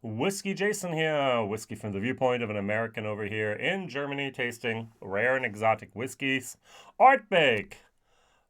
WhiskyJason here, whiskey from the viewpoint of an American over here in Germany, tasting rare and exotic whiskeys. Ardbeg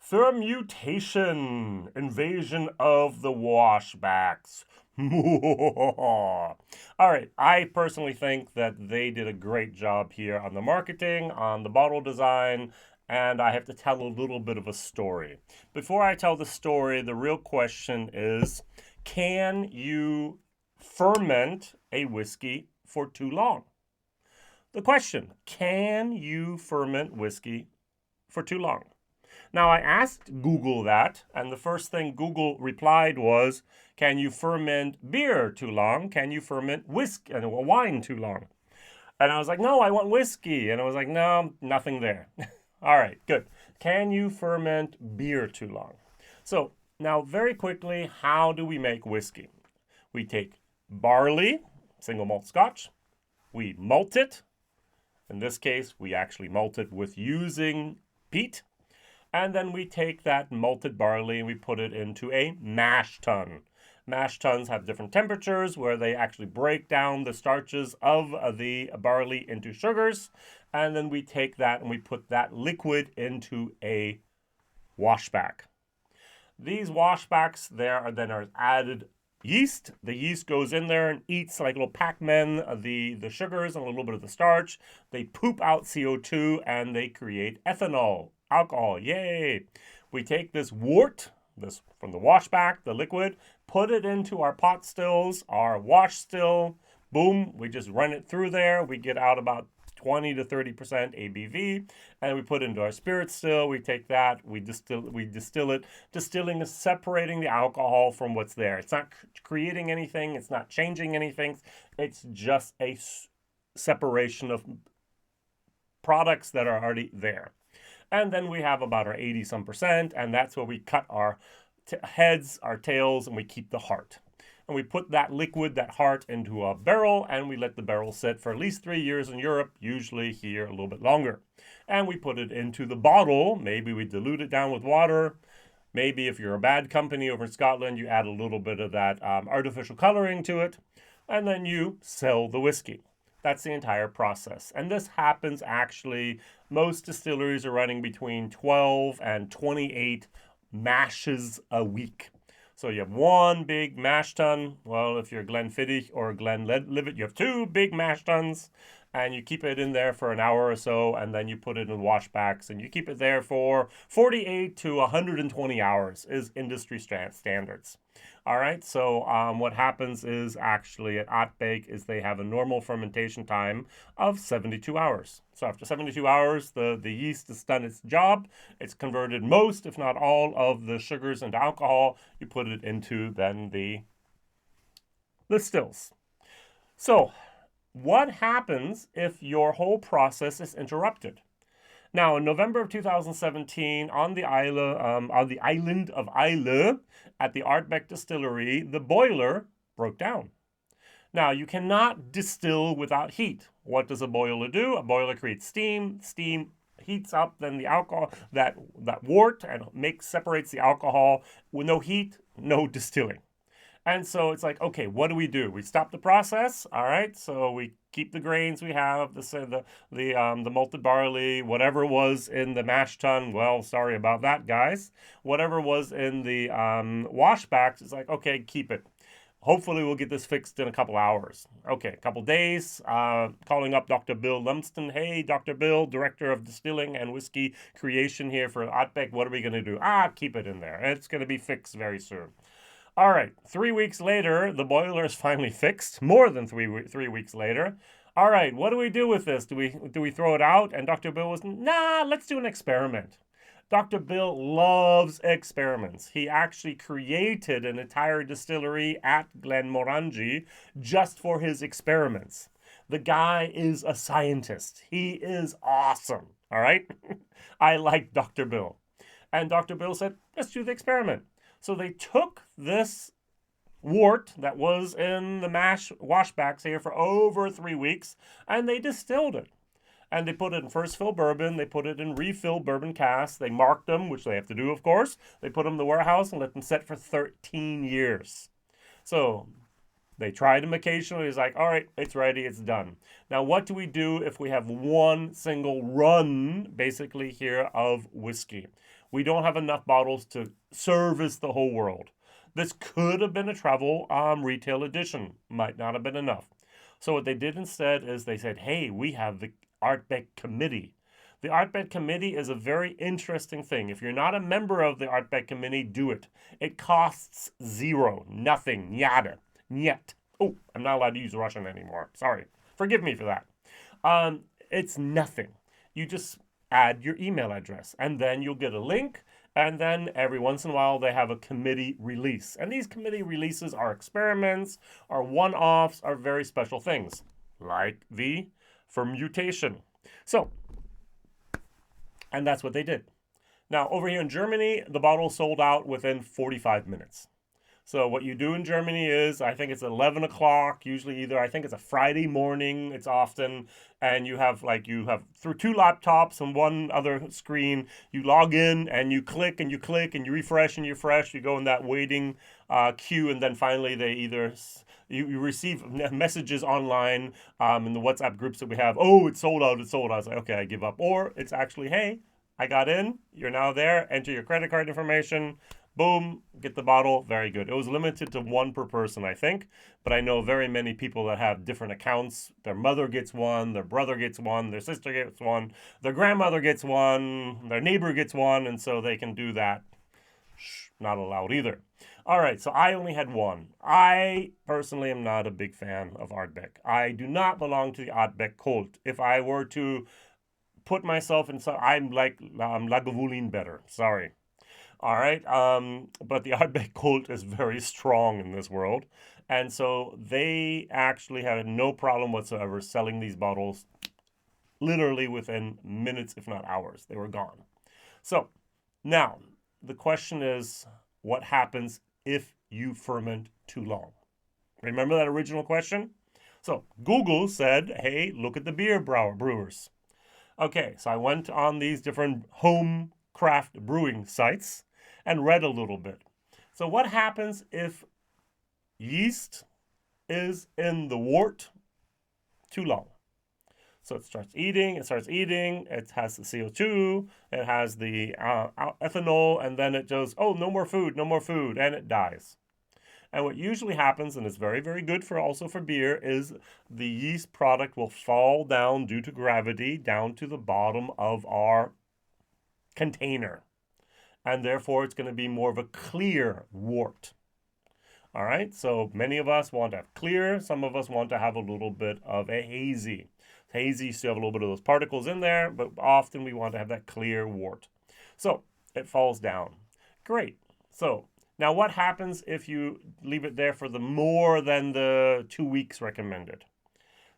Fermutation, invasion of the washbacks. All right, I personally think that they did a great job here on the marketing, on the bottle design, and I have to tell a little bit of a story. Before I tell the story, the real question is, can you ferment a whiskey for too long? The question, can you ferment whiskey for too long? Now, I asked Google that, and the first thing Google replied was, can you ferment beer too long? Can you ferment whiskey and wine too long? And I was like, no, I want whiskey. And I was like, no, nothing there. All right, good. Can you ferment beer too long? So now very quickly, how do we make whiskey? We take barley, single malt Scotch. We malt it. In this case, we actually malt it with using peat. And then we take that malted barley and we put it into a mash tun. Mash tuns have different temperatures where they actually break down the starches of the barley into sugars. And then we take that and we put that liquid into a washback. These washbacks then are added yeast. The yeast goes in there and eats like little Pac-Men, the sugars and a little bit of the starch. They poop out CO2 and they create ethanol, alcohol. Yay! We take this wort, this from the washback, the liquid, put it into our pot stills, our wash still. Boom, we just run it through there. We get out about 20 to 30% ABV, and we put it into our spirit still. We take that, we distill it. Distilling is separating the alcohol from what's there. It's not creating anything. It's not changing anything. It's just a separation of products that are already there. And then we have about our 80-some%, and that's where we cut our heads, our tails, and we keep the heart. And we put that liquid, that heart, into a barrel, and we let the barrel sit for at least 3 years in Europe, usually here a little bit longer. And we put it into the bottle. Maybe we dilute it down with water. Maybe if you're a bad company over in Scotland, you add a little bit of that artificial coloring to it, and then you sell the whiskey. That's the entire process. And this happens actually, most distilleries are running between 12 and 28 mashes a week. So you have one big mash tun. Well, if you're Glenfiddich or Glenlivet, you have two big mash tuns, and you keep it in there for an hour or so, and then you put it in washbacks, and you keep it there for 48 to 120 hours is industry standards. All right, so what happens is actually at Ardbeg is they have a normal fermentation time of 72 hours. So after 72 hours, the yeast has done its job. It's converted most, if not all, of the sugars into alcohol. You put it into then the stills. So what happens if your whole process is interrupted? Now, in November of 2017, on the island of Islay, at the Ardbeg Distillery, the boiler broke down. Now, you cannot distill without heat. What does a boiler do? A boiler creates steam. Steam heats up then the alcohol, that wort, and separates the alcohol. With no heat, no distilling. And so it's like, okay, what do? We stop the process, all right? So we keep the grains we have, the malted barley, whatever was in the mash tun. Well, sorry about that, guys. Whatever was in the washbacks, it's like, okay, keep it. Hopefully we'll get this fixed in a couple hours. Okay, a couple days, calling up Dr. Bill Lumsden. Hey, Dr. Bill, Director of Distilling and Whiskey Creation here for Ardbeg. What are we going to do? Keep it in there. It's going to be fixed very soon. All right, 3 weeks later, the boiler is finally fixed. More than three weeks later. All right, what do we do with this? Do we throw it out? And Dr. Bill was, nah, let's do an experiment. Dr. Bill loves experiments. He actually created an entire distillery at Glenmorangie just for his experiments. The guy is a scientist. He is awesome, all right? I like Dr. Bill. And Dr. Bill said, let's do the experiment. So they took this wort that was in the washbacks here for over 3 weeks, and they distilled it. And they put it in first fill bourbon. They put it in refill bourbon casks. They marked them, which they have to do, of course. They put them in the warehouse and let them set for 13 years. So They tried them occasionally. It's like, all right, it's ready, it's done. Now, what do we do if we have one single run, basically, here of whiskey? We don't have enough bottles to service the whole world. This could have been a travel retail edition. Might not have been enough. So what they did instead is they said, hey, we have the Ardbeg Committee. The Ardbeg Committee is a very interesting thing. If you're not a member of the Ardbeg Committee, do it. It costs zero, nothing, yada, niet. Oh, I'm not allowed to use Russian anymore. Sorry. Forgive me for that. It's nothing. You just add your email address, and then you'll get a link, and then every once in a while they have a committee release. And these committee releases are experiments, are one-offs, are very special things, like the fermutation. So, and that's what they did. Now, over here in Germany, the bottle sold out within 45 minutes. So what you do in Germany is, I think it's 11 o'clock, usually either, I think it's a Friday morning, it's often, and you have through two laptops and one other screen, you log in and you click and you click and you refresh and you refresh, you go in that waiting queue, and then finally they either, you receive messages online in the WhatsApp groups that we have, oh, it's sold out, it's sold out. I was like, okay, I give up. Or it's actually, hey, I got in, you're now there, enter your credit card information, boom, get the bottle, very good. It was limited to one per person, I think, but I know very many people that have different accounts. Their mother gets one, their brother gets one, their sister gets one, their grandmother gets one, their neighbor gets one, and so they can do that. Shh, not allowed either. All right, so I only had one. I personally am not a big fan of Ardbeg. I do not belong to the Ardbeg cult. If I were to put myself in some, I'm like Lagavulin better, sorry. All right, but the Ardbeg cult is very strong in this world, and so they actually had no problem whatsoever selling these bottles literally within minutes, if not hours. They were gone. So now the question is, what happens if you ferment too long? Remember that original question? So Google said, hey, look at the beer brewers. Okay, so I went on these different home craft brewing sites and read a little bit. So what happens if yeast is in the wort too long? So it starts eating, it has the CO2, it has the ethanol, and then it goes, oh, no more food, and it dies. And what usually happens, and it's very, very good also for beer, is the yeast product will fall down due to gravity down to the bottom of our container. And therefore, it's going to be more of a clear wort. All right, so many of us want to have clear. Some of us want to have a little bit of a hazy. Hazy, so you have a little bit of those particles in there, but often we want to have that clear wort. So it falls down. Great. So now what happens if you leave it there for the more than the 2 weeks recommended?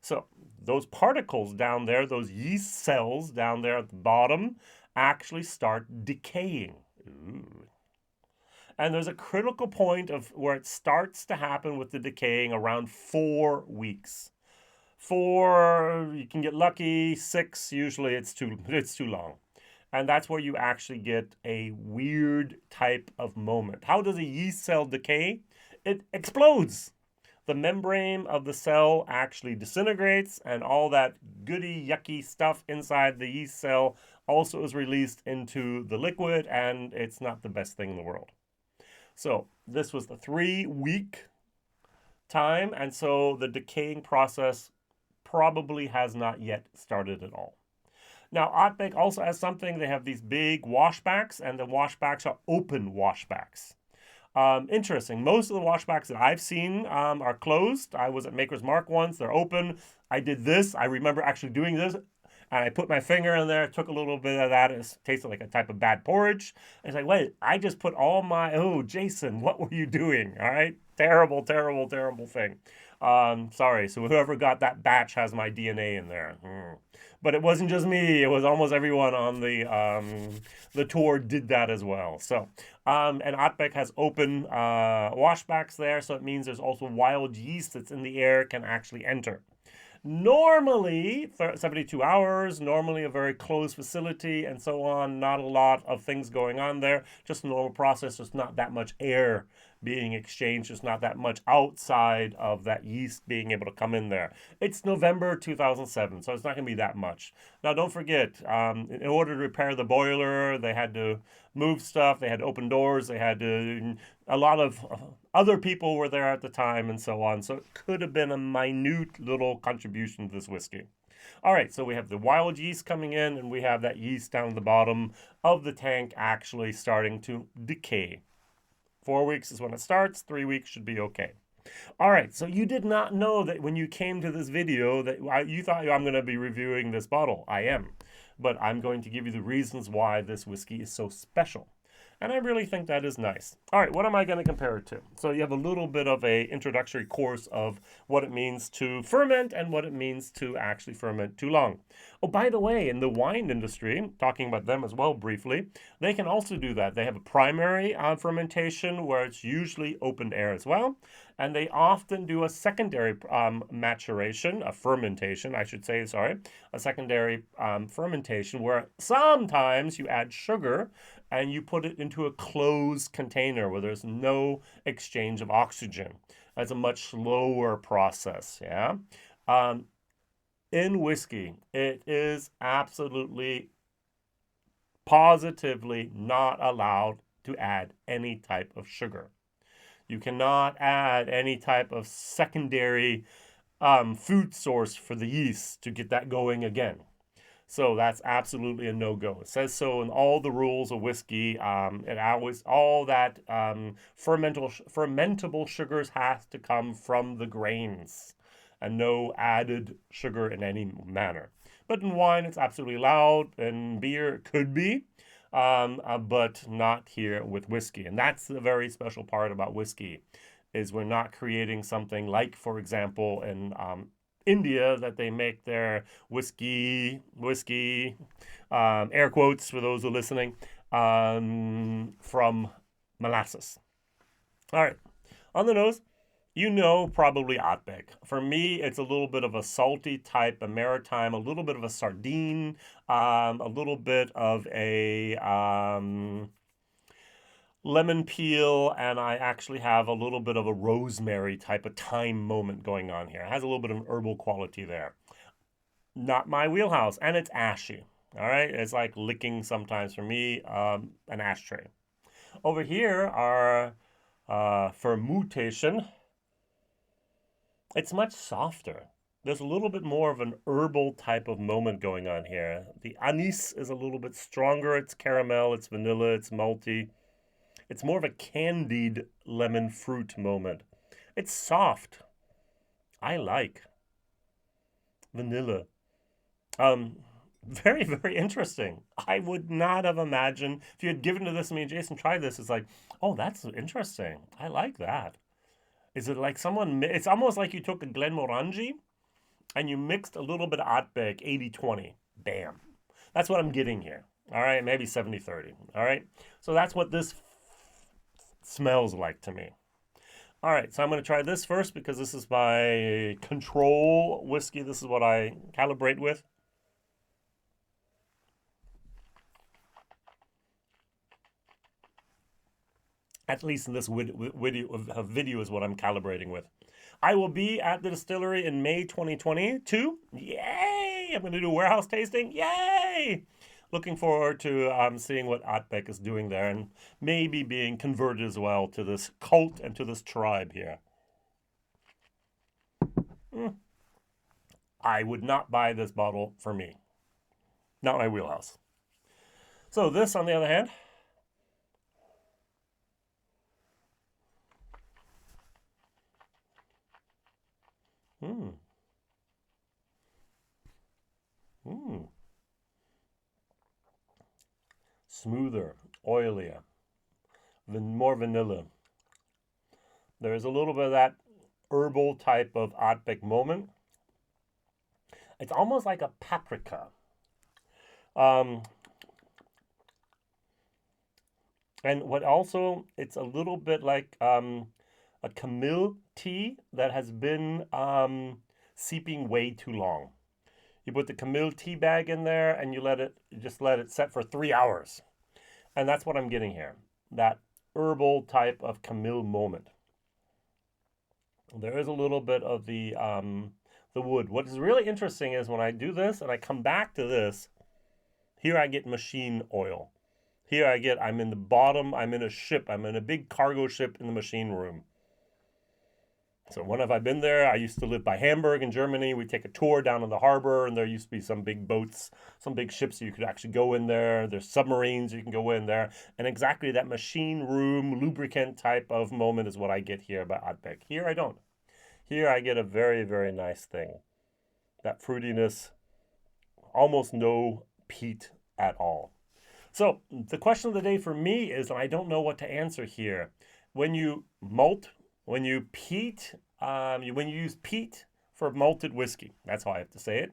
So those particles down there, those yeast cells down there at the bottom, actually start decaying. Ooh. And there's a critical point of where it starts to happen with the decaying around 4 weeks. 4, you can get lucky. 6, usually it's too long. And that's where you actually get a weird type of moment. How does a yeast cell decay? It explodes. The membrane of the cell actually disintegrates, and all that goody, yucky stuff inside the yeast cell also is released into the liquid, and it's not the best thing in the world. So this was the 3-week time, and so the decaying process probably has not yet started at all. Now, Ardbeg also has something. They have these big washbacks, and the washbacks are open washbacks. Interesting. Most of the washbacks that I've seen are closed. I was at Maker's Mark once. They're open. I did this. I remember actually doing this. And I put my finger in there, took a little bit of that. It tasted like a type of bad porridge. And it's like, wait, I just put all my, oh, Jason, what were you doing? All right. Terrible, terrible, terrible thing. Sorry. So whoever got that batch has my DNA in there. But it wasn't just me. It was almost everyone on the tour did that as well. So, and Ardbeg has open washbacks there. So it means there's also wild yeast that's in the air can actually enter. Normally, 72 hours, normally a very closed facility and so on. Not a lot of things going on there. Just a normal process. There's not that much air being exchanged. There's not that much outside of that yeast being able to come in there. It's November 2007, so it's not going to be that much. Now, don't forget, in order to repair the boiler, they had to move stuff, they had to open doors, they had to, a lot of other people were there at the time and so on. So it could have been a minute little contribution to this whiskey. All right, so we have the wild yeast coming in, and we have that yeast down at the bottom of the tank actually starting to decay. 4 weeks is when it starts. 3 weeks should be okay. All right, so you did not know that when you came to this video that you thought I'm going to be reviewing this bottle. I am, but I'm going to give you the reasons why this whiskey is so special. And I really think that is nice. All right, what am I going to compare it to? So you have a little bit of a introductory course of what it means to ferment and what it means to actually ferment too long. Oh, by the way, in the wine industry, talking about them as well briefly, they can also do that. They have a primary fermentation where it's usually open air as well. And they often do a secondary maturation, a fermentation, I should say, sorry, a secondary fermentation where sometimes you add sugar and you put it into a closed container where there's no exchange of oxygen. That's a much slower process, yeah? In whiskey, it is absolutely, positively not allowed to add any type of sugar. You cannot add any type of secondary food source for the yeast to get that going again. So that's absolutely a no-go. It says so in all the rules of whiskey. All that fermentable sugars has to come from the grains and no added sugar in any manner. But in wine, it's absolutely allowed. In beer, it could be. But not here with whiskey. And that's the very special part about whiskey, is we're not creating something like, for example, in India, that they make their whiskey, air quotes for those who are listening, from molasses. All right, on the nose, you know probably Ardbeg. For me, it's a little bit of a salty type, a maritime, a little bit of a sardine, a little bit of a lemon peel, and I actually have a little bit of a rosemary type of thyme moment going on here. It has a little bit of an herbal quality there. Not my wheelhouse, and it's ashy. All right, it's like licking sometimes for me, an ashtray. Over here are Fermutation. It's much softer. There's a little bit more of an herbal type of moment going on here. The anise is a little bit stronger. It's caramel, it's vanilla, it's malty. It's more of a candied lemon fruit moment. It's soft. I like vanilla. Very, very interesting. I would not have imagined, if you had given to this to me, Jason, try this. It's like, oh, that's interesting. I like that. Is it like it's almost like you took a Glenmorangie and you mixed a little bit of Ardbeg, 80-20. Bam. That's what I'm getting here. All right, maybe 70-30. All right, so that's what this smells like to me. All right, so I'm going to try this first because this is my control whiskey. This is what I calibrate with. At least in this video is what I'm calibrating with. I will be at the distillery in May 2022. Yay! I'm going to do warehouse tasting. Yay! Looking forward to seeing what Ardbeg is doing there and maybe being converted as well to this cult and to this tribe here. I would not buy this bottle for me. Not my wheelhouse. So this, on the other hand, smoother, oilier, more vanilla. There's a little bit of that herbal type of Ardbeg moment. It's almost like a paprika. And what also, it's a little bit like a Camille tea that has been seeping way too long. You put the Camille tea bag in there and you just let it set for 3 hours. And that's what I'm getting here. That herbal type of Camille moment. There is a little bit of the wood. What is really interesting is when I do this and I come back to this, here I get machine oil. Here I'm in the bottom, I'm in a ship, I'm in a big cargo ship in the machine room. So when have I been there? I used to live by Hamburg in Germany. We take a tour down in the harbor, and there used to be some big boats, some big ships you could actually go in there. There's submarines you can go in there. And exactly that machine room, lubricant type of moment is what I get here by Ardbeg. Here I don't. Here I get a very, very nice thing. That fruitiness, almost no peat at all. So the question of the day for me is, and I don't know what to answer here, when you malt, when you peat, when you use peat for malted whiskey, that's how I have to say it,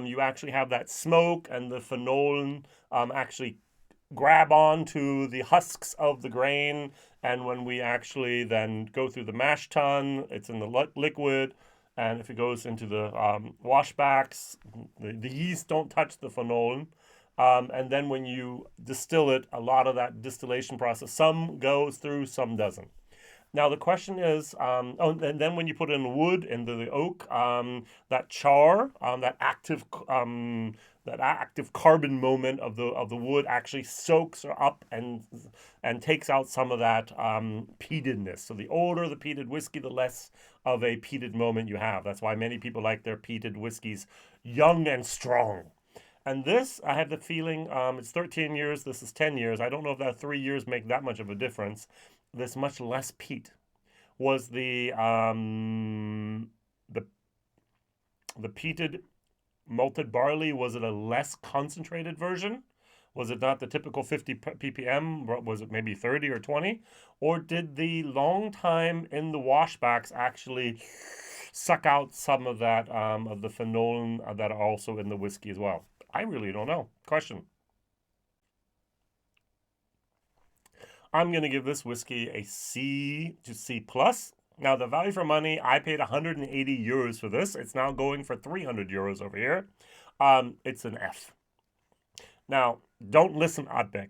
you actually have that smoke and the phenol actually grab onto the husks of the grain, and when we actually then go through the mash tun, it's in the liquid, and if it goes into the washbacks, the yeast don't touch the phenol. And then when you distill it, a lot of that distillation process, some goes through, some doesn't. Now the question is, and then when you put in wood into the oak, that char, that active carbon moment of the wood actually soaks up and takes out some of that peatedness. So the older the peated whiskey, the less of a peated moment you have. That's why many people like their peated whiskeys young and strong. And this, I have the feeling, it's 13 years, this is 10 years. I don't know if that 3 years make that much of a difference. There's much less peat. Was the peated malted barley, was it a less concentrated version? Was it not the typical 50 ppm? Was it maybe 30 or 20? Or did the long time in the washbacks actually suck out some of that, of the phenol that are also in the whiskey as well? I really don't know. Question. I'm going to give this whiskey a C to C+. Now, the value for money, I paid 180 euros for this. It's now going for 300 euros over here. It's an F. Now, don't listen, Ardbeg,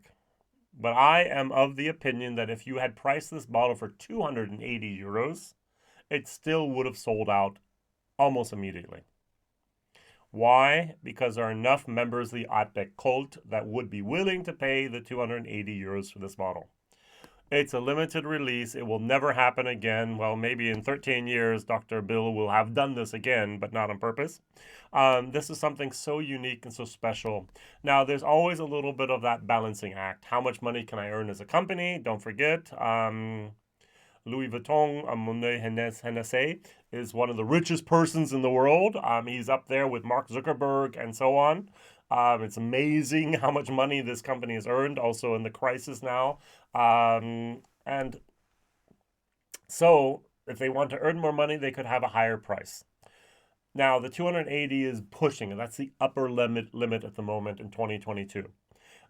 but I am of the opinion that if you had priced this bottle for 280 euros, it still would have sold out almost immediately. Why? Because there are enough members of the Ardbeg cult that would be willing to pay the 280 euros for this bottle. It's a limited release. It will never happen again. Well, maybe in 13 years, Dr. Bill will have done this again, but not on purpose. This is something so unique and so special. Now, there's always a little bit of that balancing act. How much money can I earn as a company? Don't forget, Louis Vuitton, Monet Hennessy, is one of the richest persons in the world. He's up there with Mark Zuckerberg and so on. It's amazing how much money this company has earned, also in the crisis now. And so if they want to earn more money, they could have a higher price. Now, the 280 is pushing, and that's the upper limit at the moment in 2022.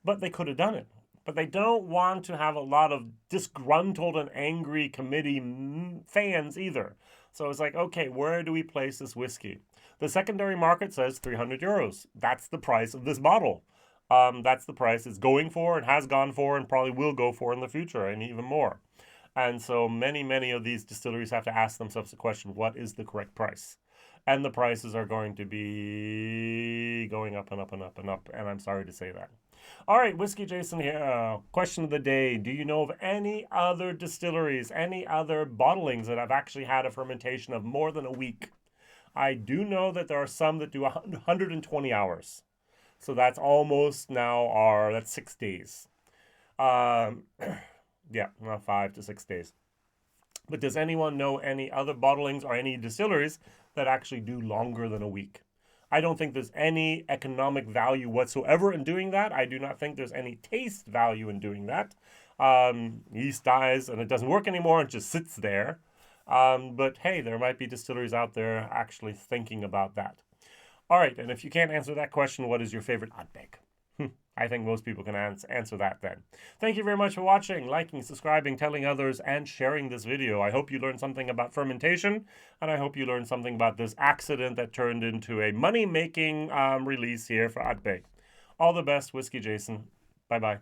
But they could have done it. But they don't want to have a lot of disgruntled and angry committee fans either. So it's like, okay, where do we place this whiskey? The secondary market says 300 euros. That's the price of this bottle. That's the price it's going for and has gone for and probably will go for in the future and even more. And so many of these distilleries have to ask themselves the question, what is the correct price? And the prices are going to be going up and up and up and up. And I'm sorry to say that. All right, WhiskyJason here. Question of the day. Do you know of any other distilleries, any other bottlings that have actually had a fermentation of more than a week? I do know that there are some that do 120 hours. So that's almost now that's 6 days. Yeah, 5 to 6 days. But does anyone know any other bottlings or any distilleries that actually do longer than a week? I don't think there's any economic value whatsoever in doing that. I do not think there's any taste value in doing that. Yeast dies and it doesn't work anymore. It just sits there. But hey, there might be distilleries out there actually thinking about that. All right, and if you can't answer that question, what is your favorite Ardbeg? I think most people can answer that then. Thank you very much for watching, liking, subscribing, telling others, and sharing this video. I hope you learned something about fermentation, and I hope you learned something about this accident that turned into a money-making release here for Ardbeg. All the best, WhiskyJason. Bye-bye.